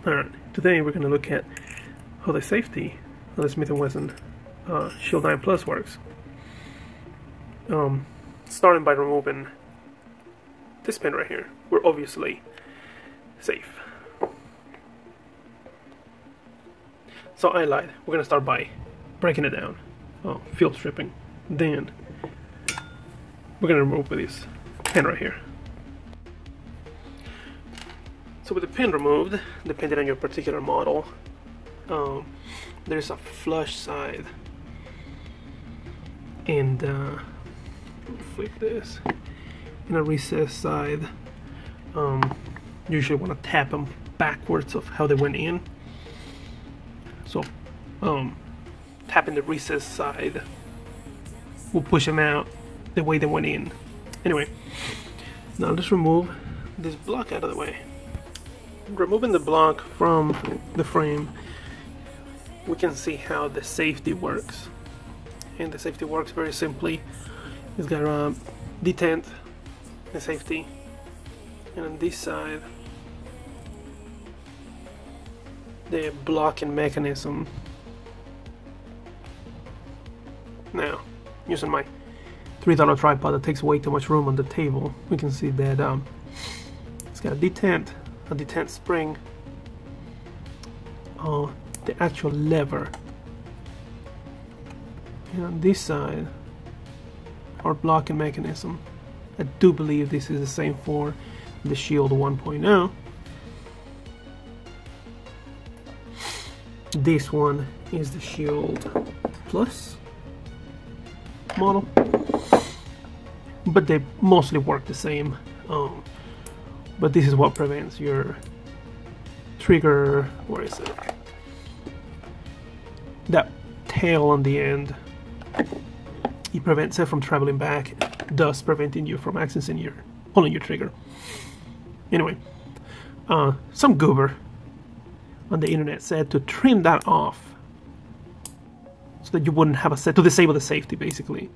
Alright, today we're going to look at how the safety of the Smith&Wesson Shield 9 Plus works. Starting by removing this pin right here. We're obviously safe. So I lied. We're going to start by breaking it down. Field stripping. Then we're going to remove this pin right here. So with the pin removed, depending on your particular model, there's a flush side, and flip this, and a recessed side. You usually want to tap them backwards of how they went in. So tapping the recessed side will push them out the way they went in. Anyway, now let's remove this block out of the way. Removing the block from the frame, we can see how the safety works. And the safety works very simply. It's got a detent, the safety, and on this side, the blocking mechanism. Now, using my $3 tripod that takes way too much room on the table, we can see that it's got a detent spring, the actual lever, and on this side our blocking mechanism. I do believe this is the same for the Shield 1.0. This one is the Shield Plus model, but they mostly work the same. But this is what prevents your trigger, where is it? That tail on the end. It prevents it from traveling back, thus preventing you from accessing pulling your trigger. Anyway, some goober on the internet said to trim that off so that you wouldn't have to disable the safety, basically.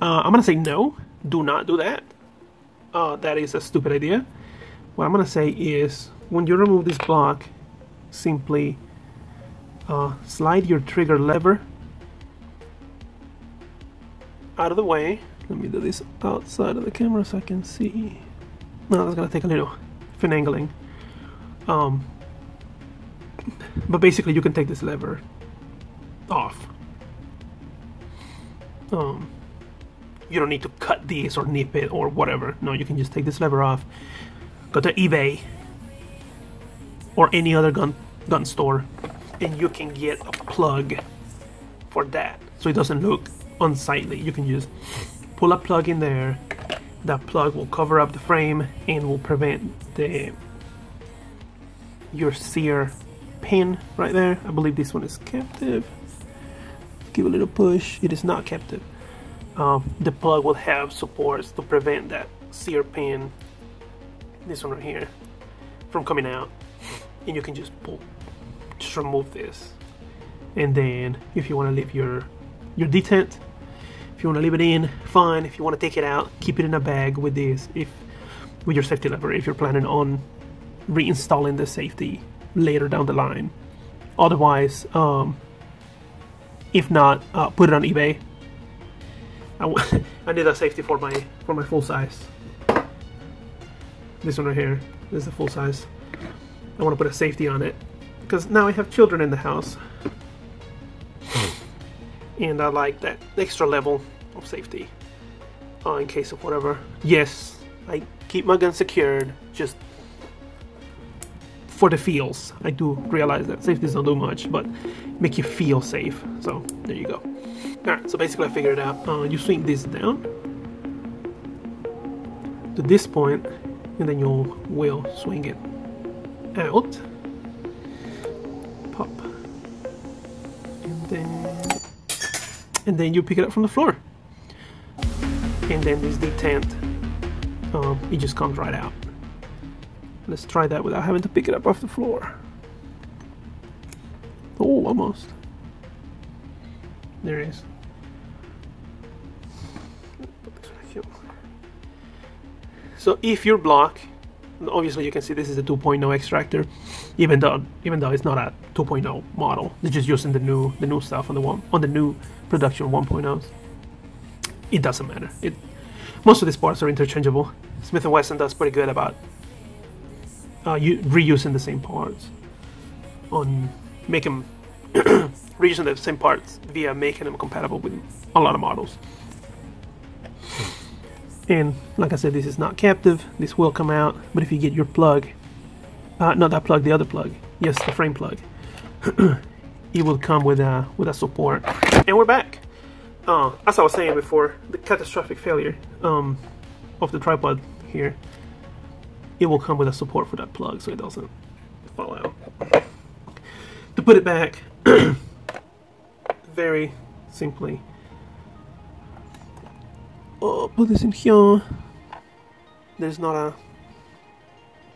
I'm gonna say no, do not do that. That is a stupid idea. What I'm going to say is, when you remove this block, simply slide your trigger lever out of the way. Let me do this outside of the camera so I can see. No, that's going to take a little finagling. But basically you can take this lever off. You don't need to cut this or nip it or whatever. No, you can just take this lever off. Go to eBay or any other gun store, and you can get a plug for that, so it doesn't look unsightly. You can just pull a plug in there. That plug will cover up the frame and will prevent your sear pin right there. I believe this one is captive. Give a little push. It is not captive. The plug will have supports to prevent that sear pin, this one right here, from coming out, and you can just remove this. And then if you want to leave your detent, if you want to leave it in, fine. If you want to take it out, keep it in a bag with this, with your safety lever, if you're planning on reinstalling the safety later down the line. Otherwise, if not, put it on eBay. I need a safety for my full size. This one right here, this is the full size. I want to put a safety on it because now I have children in the house, and I like that extra level of safety in case of whatever. Yes, I keep my gun secured just for the feels. I do realize that safeties don't do much, but make you feel safe. So there you go. Alright, so basically I figured it out. You swing this down to this point, and then you will swing it out, pop, and then you pick it up from the floor, and then this detent, it just comes right out. Let's try that without having to pick it up off the floor. Oh, almost. There it is. So if your block Obviously you can see this is a 2.0 extractor, even though it's not a 2.0 model. They're just using the new stuff on the new production 1.0s. It doesn't matter. Most of these parts are interchangeable. Smith&Wesson does pretty good about reusing the same parts, reusing the same parts via making them compatible with a lot of models. And like I said, this is not captive. This will come out, but if you get your plug, not that plug, the other plug, yes, the frame plug, it will come with a support. And we're back. As I was saying before, the catastrophic failure of the tripod here, it will come with a support for that plug so it doesn't fall out. To put it back, very simply, put this in here. There's not a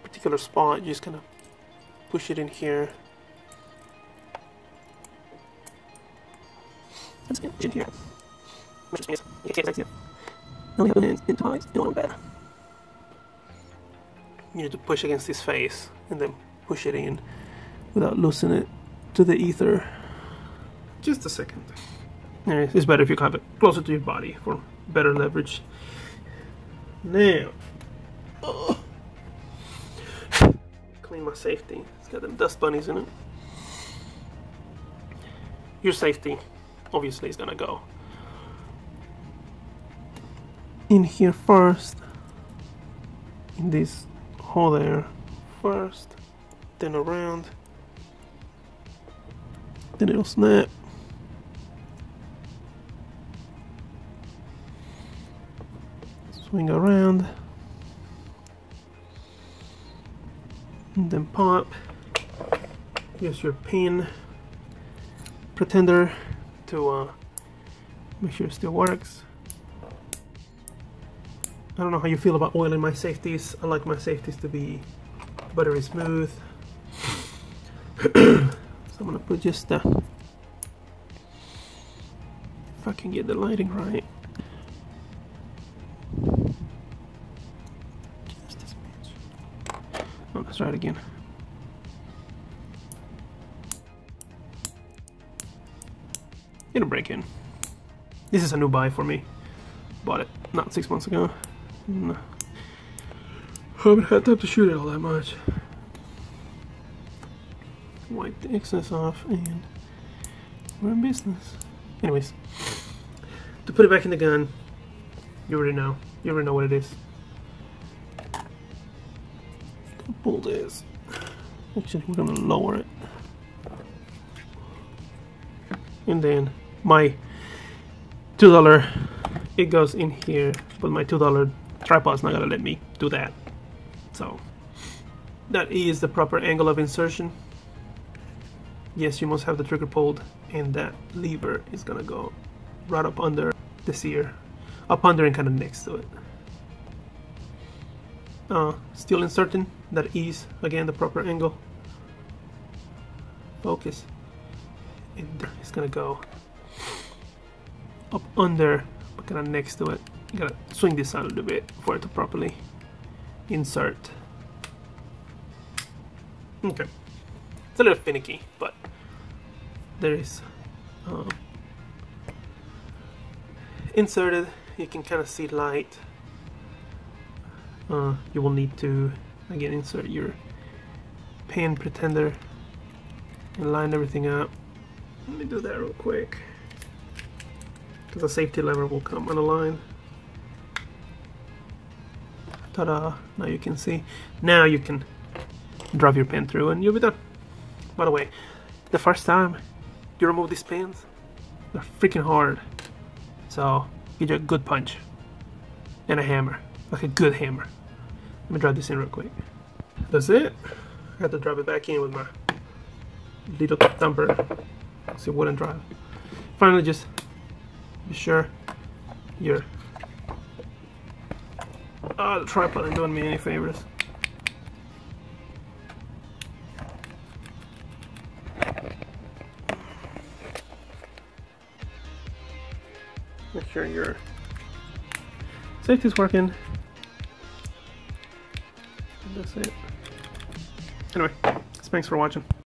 particular spot, you just kind of push it in here. That's it, in here. You need to push against his face and then push it in without loosening it to the ether. Just a second. It's better if you have it closer to your body for better leverage. Now, clean my safety. It's got them dust bunnies in it. Your safety obviously is gonna go in here first, in this hole there first, then around, then it'll snap. Swing around, and then pop. Use your pin pretender to make sure it still works. I don't know how you feel about oiling my safeties. I like my safeties to be buttery smooth. So I'm gonna put just if I can get the lighting right. Just this much. Oh, let's try it again. It'll break in. This is a new buy for me. Bought it not 6 months ago. No. Haven't had time to shoot it all that much. Wipe the excess off and we're in business. Anyways, to put it back in the gun, you already know. You already know what it is. Pull this. Actually, we're gonna lower it. And then my $2, it goes in here, but my $2 tripod's not gonna let me do that. So that is the proper angle of insertion. Yes, you must have the trigger pulled, and that lever is gonna go right up under this ear, up under and kind of next to it. Still inserting. That is again the proper angle. Focus. And it's gonna go up under, but kind of next to it. You gotta swing this out a little bit for it to properly insert. Okay, it's a little finicky, but there is inserted. You can kind of see light. You will need to again insert your pan pretender and line everything up. Let me do that real quick, because the safety lever will come on the line. Ta-da! Now you can see. Now you can drive your pen through and you'll be done. By the way, the first time you remove these pins, they're freaking hard. So get you a good punch and a hammer, like a good hammer. Let me drive this in real quick. That's it. I had to drive it back in with my little thumper. So it wouldn't drive. Finally, just be sure you're the tripod ain't doing me any favors. Make sure your safety's working. This That's it. Anyway, thanks for watching.